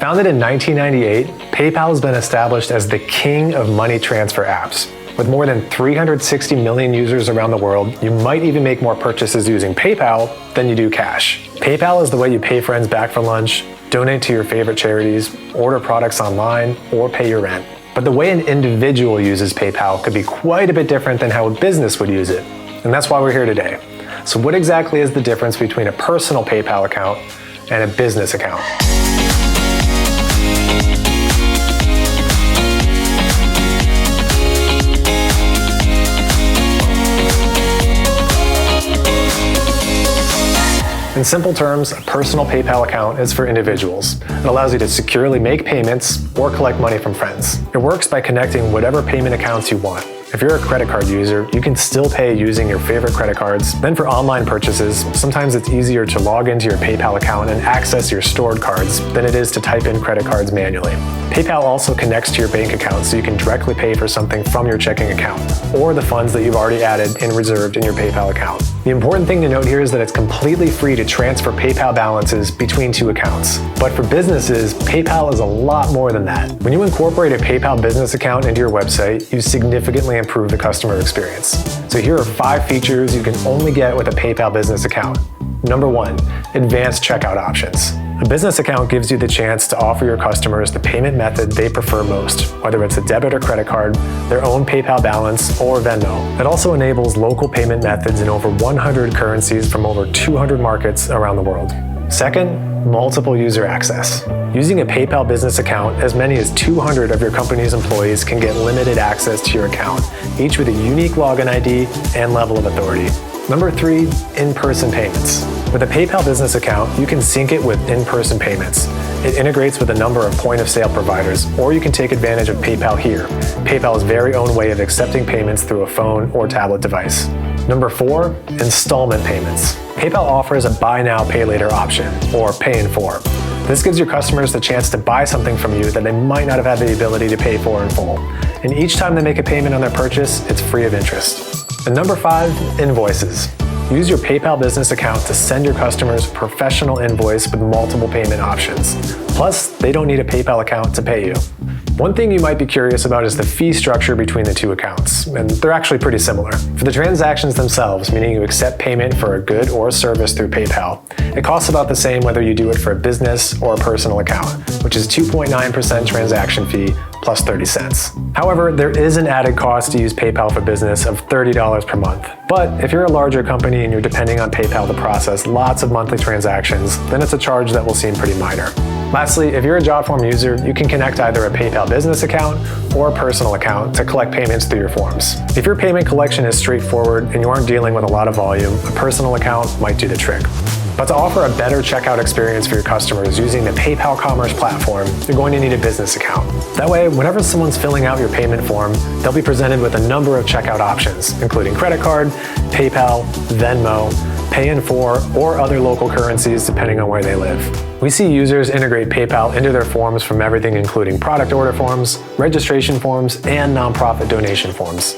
Founded in 1998, PayPal has been established as the king of money transfer apps. With more than 360 million users around the world, you might even make more purchases using PayPal than you do cash. PayPal is the way you pay friends back for lunch, donate to your favorite charities, order products online, or pay your rent. But the way an individual uses PayPal could be quite a bit different than how a business would use it. And that's why we're here today. So what exactly is the difference between a personal PayPal account and a business account? In simple terms, a personal PayPal account is for individuals. It allows you to securely make payments or collect money from friends. It works by connecting whatever payment accounts you want. If you're a credit card user, you can still pay using your favorite credit cards. Then for online purchases, sometimes it's easier to log into your PayPal account and access your stored cards than it is to type in credit cards manually. PayPal also connects to your bank account so you can directly pay for something from your checking account or the funds that you've already added and reserved in your PayPal account. The important thing to note here is that it's completely free to transfer PayPal balances between two accounts. But for businesses, PayPal is a lot more than that. When you incorporate a PayPal business account into your website, you significantly improve the customer experience. So here are 5 features you can only get with a PayPal business account. Number 1, advanced checkout options. A business account gives you the chance to offer your customers the payment method they prefer most, whether it's a debit or credit card, their own PayPal balance, or Venmo. It also enables local payment methods in over 100 currencies from over 200 markets around the world. Second, multiple user access. Using a PayPal business account, as many as 200 of your company's employees can get limited access to your account, each with a unique login ID and level of authority. Number 3, in-person payments. With a PayPal business account, you can sync it with in-person payments. It integrates with a number of point-of-sale providers, or you can take advantage of PayPal Here, PayPal's very own way of accepting payments through a phone or tablet device. Number 4, installment payments. PayPal offers a buy now, pay later option, or pay in 4. This gives your customers the chance to buy something from you that they might not have had the ability to pay for in full. And each time they make a payment on their purchase, it's free of interest. And number 5, invoices. Use your PayPal business account to send your customers a professional invoice with multiple payment options. Plus, they don't need a PayPal account to pay you. One thing you might be curious about is the fee structure between the two accounts, and they're actually pretty similar. For the transactions themselves, meaning you accept payment for a good or a service through PayPal, it costs about the same whether you do it for a business or a personal account, which is 2.9% transaction fee plus 30 cents. However, there is an added cost to use PayPal for Business of $30 per month. But if you're a larger company and you're depending on PayPal to process lots of monthly transactions, then it's a charge that will seem pretty minor. Lastly, if you're a Jotform user, you can connect either a PayPal business account or a personal account to collect payments through your forms. If your payment collection is straightforward and you aren't dealing with a lot of volume, a personal account might do the trick. But to offer a better checkout experience for your customers using the PayPal Commerce platform, you're going to need a business account. That way, whenever someone's filling out your payment form, they'll be presented with a number of checkout options, including credit card, PayPal, Venmo, Pay in 4, or other local currencies depending on where they live. We see users integrate PayPal into their forms from everything including product order forms, registration forms, and nonprofit donation forms.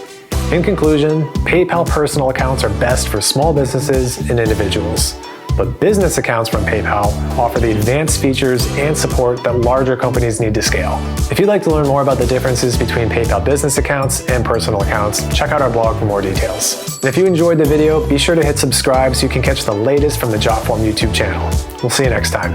In conclusion, PayPal personal accounts are best for small businesses and individuals. But business accounts from PayPal offer the advanced features and support that larger companies need to scale. If you'd like to learn more about the differences between PayPal business accounts and personal accounts, check out our blog for more details. And if you enjoyed the video, be sure to hit subscribe so you can catch the latest from the Jotform YouTube channel. We'll see you next time.